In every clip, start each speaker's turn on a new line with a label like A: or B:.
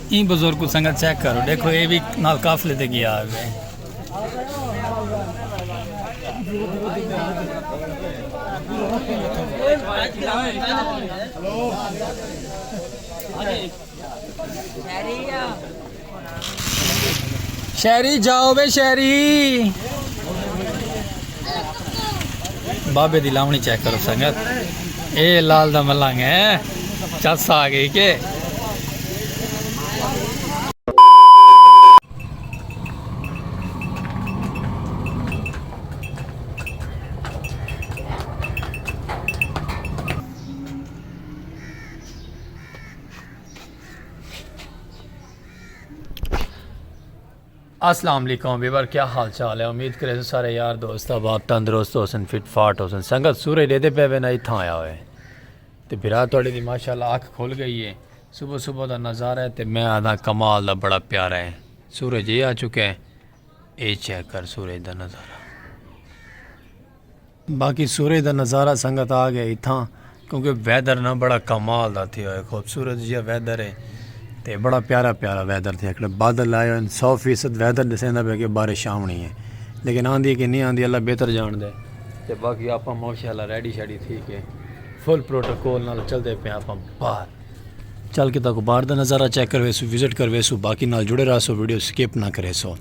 A: ई बुजुर्ग को संगत चेक करो, देखो ये भी नाल काफले ते गया है। शहरी जाओ बे शहरी। बाबे दी लावनी चेक करो संगत, ए लाल दा मलंग है, चस आ गई के। अस्सलाम वालेकुम वीवर, क्या हाल चाल है। उम्मीद करे सारे यार दोस्त अब तंदुरुस्त होसन, फिट फाट होसन। संगत सूरज देते पे वे ना इत्थां आया हुए तो फिर थोड़ी दी माशाल्लाह अख खुल गई है। सुबह सुबह का नज़ारा है तो मैं आधा कमाल दा बड़ा प्यारा है। सूरज ये आ चुका है, ये चेक कर सूरज का नज़ारा। बाकी सूरज का नज़ारा संगत आ गया इत्थां क्योंकि वैदर ना बड़ा कमाल का थी, खूबसूरत जिहा वैदर है ते बड़ा प्यारा प्यारा वैदर थे। एक बादल आए 100% वैदर दसेंदा पे कि बारिश आनी है, लेकिन आंदी कि नहीं आंदी अल्लाह बेहतर जान दे। ते बाकी आप माशाल्लाह रेडी शेडी थी के फुल प्रोटोकॉल नाल चलते पे आप बाहर चल के तक बाहर का नज़ारा चेक कर वेसू, विजिट कर वेसू। बाकी नाल जुड़े रह सो, वीडियो स्किप ना करे सो।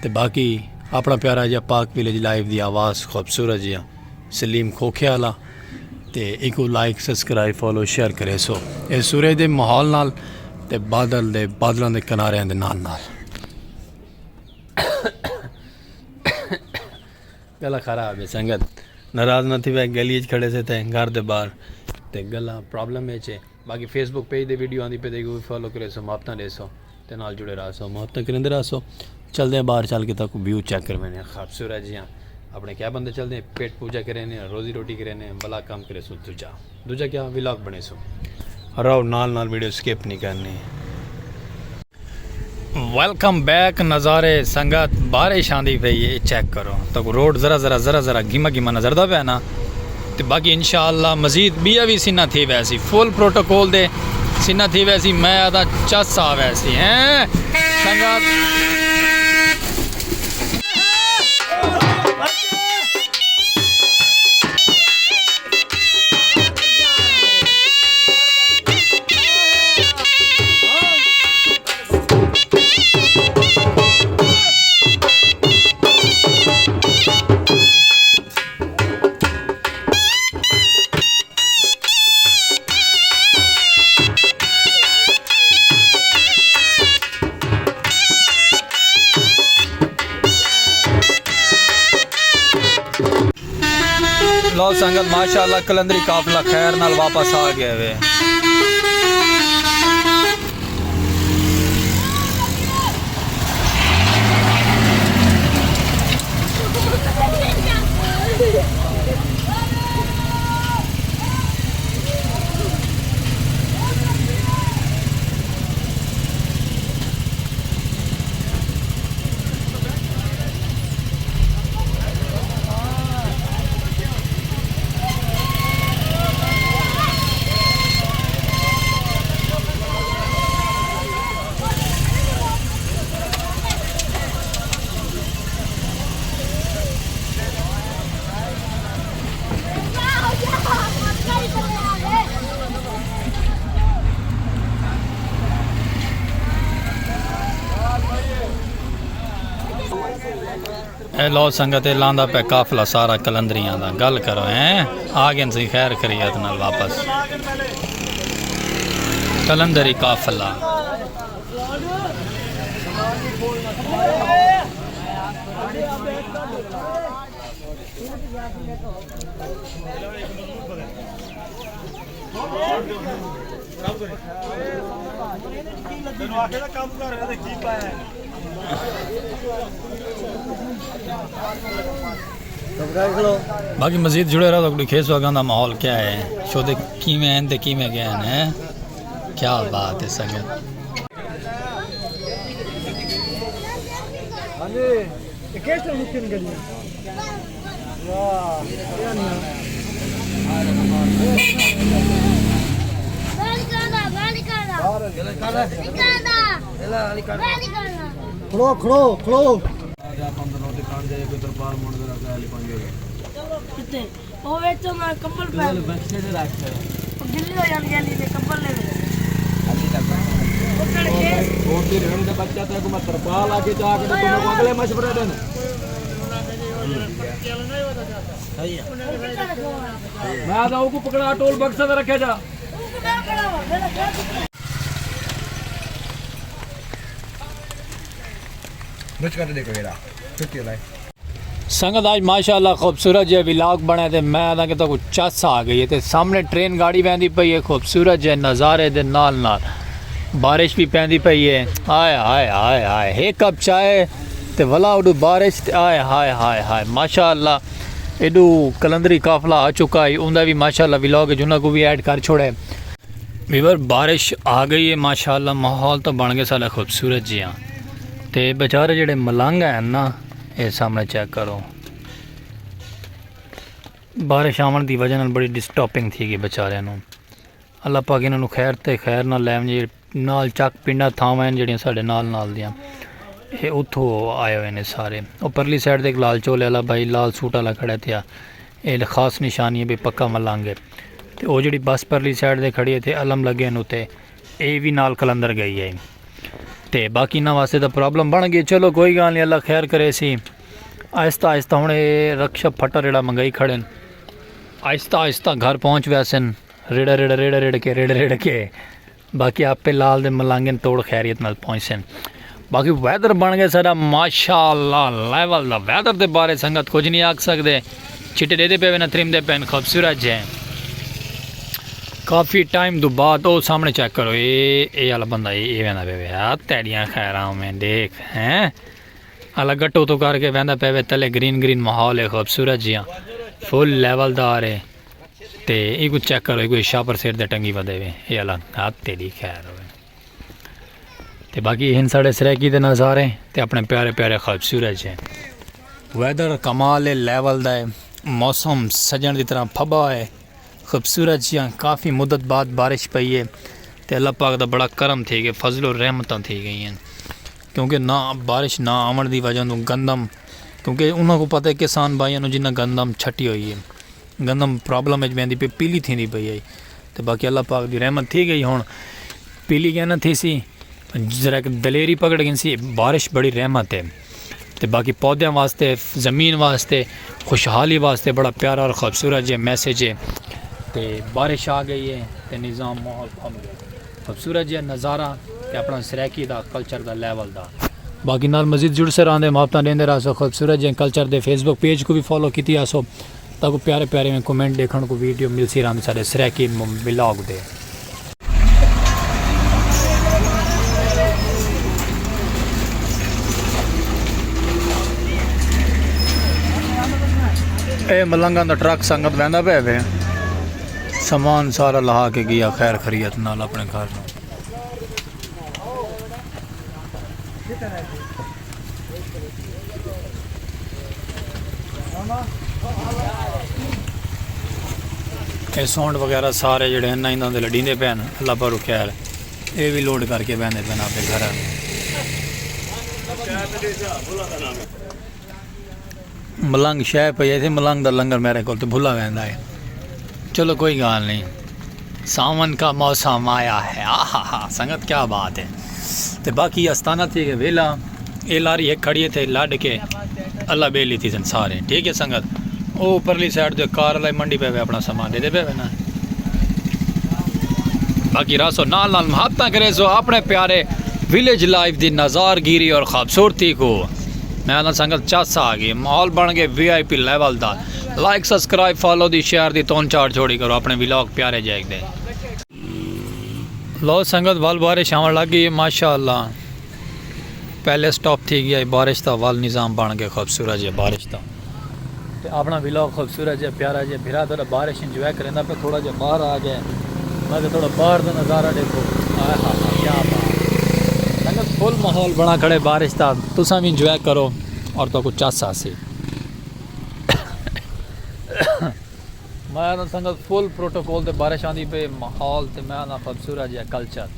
A: ते बाकी अपना प्यारा जिहा पाक विलेज लाइव की आवाज़ खूबसूरत जिहा सलीम खोखे वाला ते एक लाइक सब्सक्राइब फॉलो शेयर करे सो। इस सूरज के माहौल नाल ते बादलों के किनारे दे नाल नाल गला खराब है संगत, नाराज न थी वह गली खड़े से थे घर दे बाहर ते गला प्रॉब्लम है। बाकी फेसबुक पेज दे वीडियो आंदी पे देखो, फॉलो करे सो, मुहब्बत दे सो ते नाल जुड़े रह सो, मुहब्बत करेंदे रह सो। चलते हैं बाहर, चल के तक व्यू चेक कर मैंने खूबसूरत जी अपने क्या बंदे चलते हैं, पेट पूजा करे ने, रोजी रोटी करे ने, भला काम करे सो। दूजा क्या व्लॉग बने सो, रहो नाल नाल वीडियो स्किप नहीं करनी। वेलकम बैक नज़ारे संगत, बारिश आंदी पई है चेक करो तो रोड ज़रा ज़रा ज़रा ज़रा गिमा गिमा नजरदा पे ना। तो बाकी इंशाअल्लाह मजीद बिया भी सीना थी वैसी, फुल प्रोटोकॉल दे सीना थी वैसी। मैं आदा चस आ वैसी हैं संगत। लो संगत माशाल्लाह कलंदरी काफिला खैर नाल वापस आ गया वे। लो संगत लांदा पे काफिला सारा कलंदरियां दा, गल करो हैं आ गए सी खैर खरीयत नाल वापस कलंदरी काफिला। बाकी मजीद जुड़े रहो तो खेस वगैरह का माहौल क्या है, शोदे किमें हैं ते किमें गए हैं, क्या बात है संगत।
B: खड़ो खड़ो खड़ो
C: ਉਹ ਵਿੱਚ ਮੈਂ ਕੰਬਲ ਪਾ ਗਿੱਲੀ ਹੋ ਜਾਣੀ ਗੈਲੀ ਨੇ ਕੰਬਲ ਲੈ ਉਹ ਕੜ ਕੇ
B: और फिर रहने दे बच्चा तेरे को मत तरपाल आके जाके तो तुमको अगले मशवरे देना मैं आता हूँ को पकड़ा टोल बक्सा में रखे जा मुझ कर देखो येरा छुट्टी लाई
A: संगत आज माशाल्लाह खूबसूरत जो विलाग बने थे मैं आदा कि तो कुछ चस आ गई है ते सामने ट्रेन गाड़ी वहदी पई है खूबसूरत जो नज़ारे दे नाल नाल बारिश भी पैंदी पई है हाय हाय हाय हाय एक कप चाय ते वला उडू बारिश हाय हाय हाय हाय माशाल्लाह एडू कलंदरी काफला आ चुका है उनका भी माशाल्लाह विलाग जुना को भी ऐड कर छोड़े वीवर बारिश आ गई है माशाल्लाह माहौल तो बन गया सारा खूबसूरत जिया ते बेचारे जेडे मलंग हैं ना ये सामने चेक करो बारिश आवन की वजह नाल बड़ी डिस्टर्बिंग थी गई बेचारियां नूं अल्लाह पाक इन्हां खैर ते खैर ना लैवन जी नाल चक पिंडा थावां जिहड़ियां साडे नाल दियां ये उत्थों आए हुए ने सारे वो परली साइड ते एक लाल चोले वाला भाई लाल सूट वाला खड़ा था ये खास निशानी है भी पक्का मलांगे ते वो जिहड़ी बस परली साइड ते खड़ी थे अलम लगे न उत्ते ये भी नाल कलंदर गई है ते बाकी इन्हां वास्ते तो प्रॉब्लम बन गई चलो कोई गल नहीं अल्लाह खैर करे सी आहिस्ता आहिस्ता हुण ये रक्षा फटर जेड़ा मंगाई खड़े आहिस्ता आहिस्ता घर पहुँच वैसन रेड़ के बाकी आपे लाल दे मलांगे तोड़ खैरियत नाल पहुँचन बाकी वैदर बन गया सारा माशाअल्लाह लेवल दा वैदर दे बारे संगत कुछ नहीं आख सकते चिट्टे देते पे ना त्रिम दे पैन खूबसूरत है काफ़ी टाइम तो बाद वो सामने चेक करो ये वाला बंदा ये वहदा पे यार तेरियां खैर में देख हैं अलग गट्टो तो करके वहदा पे तले ग्रीन ग्रीन माहौल है खूबसूरत जिया फुल लेवलदार है ते ये कुछ चेक करो कोई शापर सिर दे टंगी वधे वे ये अलग हाथ तेरी खैर हो ते बाकी इन साढ़े सरैकी के नज़ारे ते अपने प्यारे प्यारे खूबसूरत है वैदर कमाल है लेवल दा है मौसम सजन की तरह फबा है खूबसूरत जियां काफ़ी मुद्दत बाद बारिश पई है तो अल्लाह पाक दा बड़ा करम थी गए फजल और रहमतां थी गई हैं क्योंकि ना बारिश ना आवन की वजह तो गंदम क्योंकि उन्होंने को पता है किसान भाइयों को जिन्ना गंदम छटी हुई है गंदम प्रॉब्लम वेंदी पे पीली थी पई है तो बाकी अल्लाह पाक की रहमत थी गई हुण पीली क्या ना थी सी जरा दलेरी पकड़ गई सी बारिश बड़ी रहमत है तो बाकी पौधों वास्ते ज़मीन वास्ते खुशहाली वास्ते बड़ा प्यारा और ख़ूबसूरत जो मैसेज है तो बारिश आ गई है तो निज़ाम माहौल थम गया खूबसूरत जो नज़ारा तो अपना सरैकी का कल्चर का लैवल का बाकी नाल मजीद जुड़ से रहा मापता लेंदे रहा सो खूबसूरत जो कल्चर के फेसबुक पेज को भी फॉलो की आसो ताकि प्यारे प्यारे में कमेंट देखने को वीडियो मिल सी रहा सारे सरैकी ब्लॉग दे ए मलंगा का ट्रक संगत वहदा पे वे समान सारा लहा के गया खैर खरीयत नाल अपने घर ये साउंड वगैरह सारे जड़े हैं इन्हों के लड़ींदे पे अल्लाह पर खैर ये भी लोड करके बहने पे अपने घर मलंग शह पई थे मलंग का लंगर मेरे को तो भुला वहदा है चलो कोई गल नहीं सावन का मौसम आया है आहा संगत क्या बात है तो बाकी आस्थाना थी वेला ये लारी एक खड़ी थे लड़ के अल्लाह बेली थी सारे ठीक है संगत वो परली साइड जो कार वाला मंडी पे अपना सामान दे पे ना बाकी रासो नाल नाल महत्ता करे सो अपने प्यारे विलेज लाइफ की नज़ारगिरी और खूबसूरती को मैं संगत चस आ गई माहौल बन गए VIP लेवल का like subscribe follow the share दी तोन चार छोड़ी करो अपने व्लॉग प्यारे जाएंगे लो संगत वाल बारिश आवन लग गई माशाअल्लाह पहले स्टॉप थी गया बारिश का वाल निज़ाम बन गया खूबसूरत है बारिश का तो अपना व्लॉग खूबसूरत है प्यारा है फिर थोड़ा बारिश इंजॉय करेंदा पे थोड़ा जहा बाहर आ गया मैं थोड़ा बाहर का नज़ारा देखो हाँ क्या बात संगत फुल माहौल बना खड़े बारिश का तुसा भी इंजॉय करो और तो कुछ चासा सी मैं संगत फुल प्रोटोकॉल ते बारिश आंदी पे माहौल ते मैं खूबसूरत है कल्चर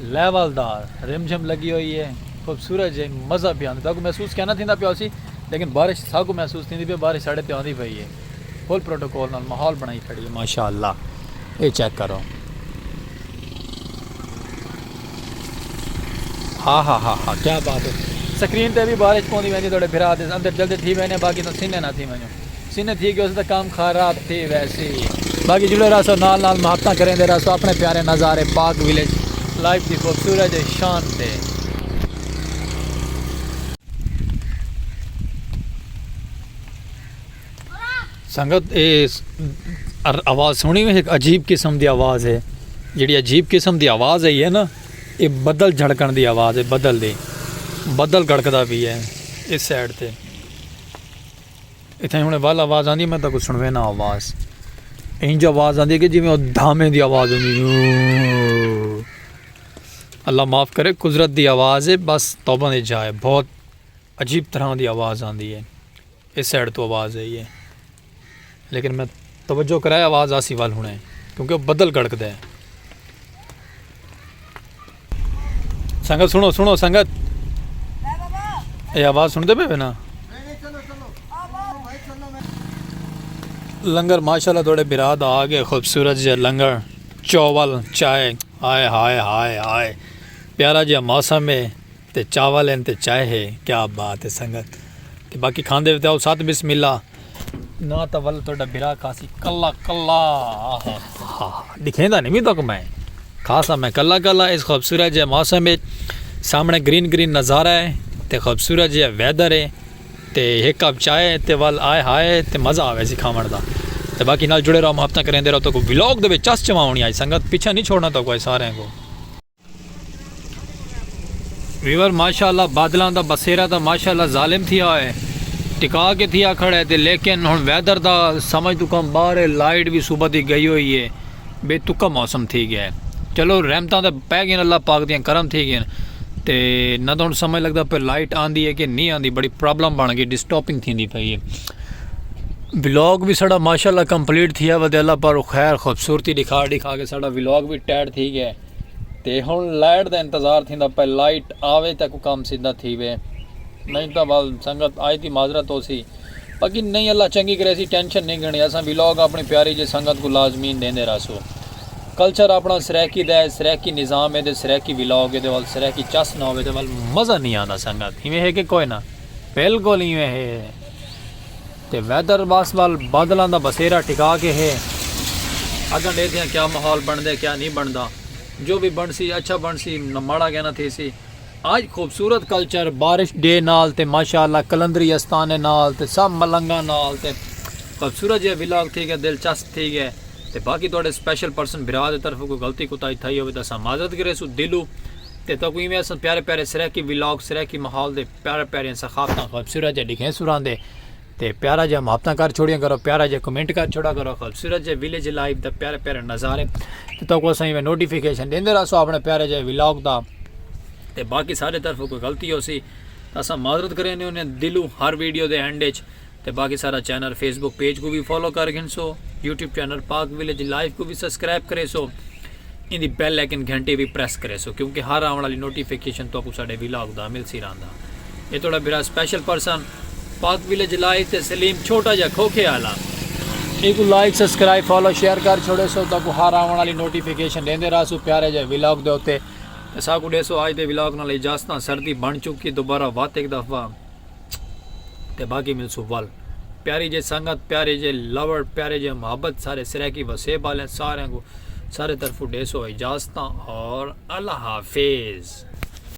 D: लेवलदार रिमझिम लगी हुई है खूबसूरत है मज़ा भी आता महसूस कहना थी पिया सी लेकिन बारिश सागू महसूस थी पी बारिश साढ़े ते आती पई है फुल प्रोटोकॉल नाल माहौल बनाई खड़ी है माशाअल्लाह ये चेक करो हाँ हाँ हाँ हाँ क्या बात है स्क्रीन पे भी बारिश पौंदी वही थोड़े फिरा दे अंदर जल्दी थी वने बाकी तो सीने ना थी वनो सीने थी गयो तो काम खराब थी वैसे ही बाकी जुड़े रहो नाल नाल मुहब्बत करें दे रहो अपने प्यारे नज़ारे पाक विलेज लाइफ की खूबसूरत शान थे संगत आवाज़ सुनी में एक अजीब किस्म की आवाज़ है जी अजीब किस्म की आवाज़ है ना ये बदल झड़कन की आवाज़ है बदल गड़कदा भी है इस साइड से इतने हमने वाल आवाज़ आती मैं तो कुछ सुनवे ना आवाज़ इंज आवाज़ आती है कि जिमें धामे की आवाज़ होंगी अल्लाह माफ़ करे कुदरत की आवाज़ है बस तौबा दी जाए बहुत अजीब तरह की आवाज़ आती है इस साइड तो आवाज़ है ये लेकिन मैं तवज्जो कराया आवाज़ आसी वाल होने क्योंकि बदल गड़कदा है संगत सुनो सुनो संगत ये आवाज़ सुनते पे ना लंगर माशाल्लाह थोड़े बिराद आ गए खूबसूरत जो लंगर चावल चाय हाय हाय हाय हाय प्यारा जो मौसम है ते चावल है ते चाय है क्या बात है संगत ते बाकी खांदे बताओ साथ बिस्मिल्लाह ना तो वल थोड़ा बिरा खासी कल्ला कल्ला हाँ दिखेंदा नहीं भी तो मैं खासा मैं कल्ला कल्ला इस खूबसूरत जो मौसम है सामने ग्रीन ग्रीन नज़ारा है ते खूबसूरत जो वैदर है ते एक कप चाय ते वल आए हाय ते मज़ा आवे सी खावण दा ते बाकी नाल जुड़े रहो मुहब्बत करेंदे रहो तो कोई व्लॉग दे विच चस चवाउणी आई संगत पीछे नहीं छोड़ना तो कोई सारे को वीवर माशाल्लाह बादलों दा बसेरा तो माशाल्लाह जालिम थी है टिका के थी खड़े थे लेकिन हुण वैदर दा समझ तू कम बाहर है लाइट भी सुबह दी गई हुई है बेतुका मौसम थी गया चलो रहमतां तो पै गई अल्लाह पाक दियां करम थी गए ते ना तो समझ लगता पे लाइट आंदी है कि नहीं आंदी बड़ी प्रॉब्लम बन गई डिस्टर्बिंग थी पई है व्लॉग भी साड़ा माशाल्लाह कंप्लीट थी वधे अल्लाह पर खैर खूबसूरती दिखा के साड़ा व्लॉग भी टैड थी गया ते हुण लाइट का इंतज़ार थींदा पे लाइट आवे तक काम सीधा थी वे नहीं तो वाल संगत आई थी माजरत हो सी बाकी नहीं अल्लाह चंगी करे सी टेंशन नहीं करनी असा व्लॉग अपनी प्यारी जी संगत को लाजमीन देंदे रहो कल्चर अपना सरैकी दा सरैकी निज़ाम है सरैकी व्लॉग है वाल सरैकी चस ना हो वाल मज़ा नहीं आता संगत इवें है कि कोई ना बिल्कुल इवें है ते वैदर बस वाल बादलों का बसेरा टिका के है अगर देखते हैं क्या माहौल बनता क्या नहीं बनता जो भी बन सी अच्छा बन सी न माड़ा कहना थी सी आज खूबसूरत कल्चर बारिश डे नाल ते माशाअल्लाह कलंदरी आस्थाने नाल ते सब मलंगा नाल ते खूबसूरत जो व्लॉग थी गया दिलचस्प थी गया ते बाकी थोड़े स्पेशल पर्सन बिरा की तरफ कोई गलती कुताही थी हो तो माजरत करे सो दिलू ते तो कोई अस प्यारे प्यारे सरैकी व्लॉग सरैकी माहौल दे प्यारे प्यारे सखाफत खूबसूरत जो दिखे सुरांदे ते प्यारा जो मुहब्बत कर छोड़िया करो प्यारा जो कमेंट कर छोड़ा करो खूबसूरत जो विलेज लाइफ द प्यारे प्यारे नज़ारे तो को सही में नोटिफिकेशन देंदे रहो अपने प्यारे जो व्लॉग दा ते बाकी सारे तरफ कोई गलती हो सी असा माजरत करें उन्हें दिलू हर वीडियो दे एंड ते बाकी सारा चैनल फेसबुक पेज को भी फॉलो कर गिन सो यूट्यूब चैनल पाक विलेज लाइव को भी सब्सक्राइब करे सो इन बेल आइकन घंटे भी प्रेस करे सो क्योंकि हर आने वाली नोटिफिकेशन तो आपको साढ़े व्लॉग दा मिल सी रहा ये थोड़ा मेरा स्पेशल पर्सन पाक विलेज लाइव ते सलीम छोटा जा खोखे आला एक लाइक सब्सक्राइब फॉलो शेयर कर छोड़े सो तो हर आने वाली नोटिफिकेशन देंदे रहो सो प्यारे जो व्लॉग दे उत्ते साकू डेसो आज दे व्लॉग नाल इजाजत सर्दी बन चुकी दोबारा बात एक दफ़ा ते बाकी मिलसू वल प्यारी जे संगत प्यारे जे लवर प्यारे जे मोहब्बत सारे सरैकी वसेब वाले सारे को सारे तरफों डेसो इजाजत और अल्लाह हाफिज़।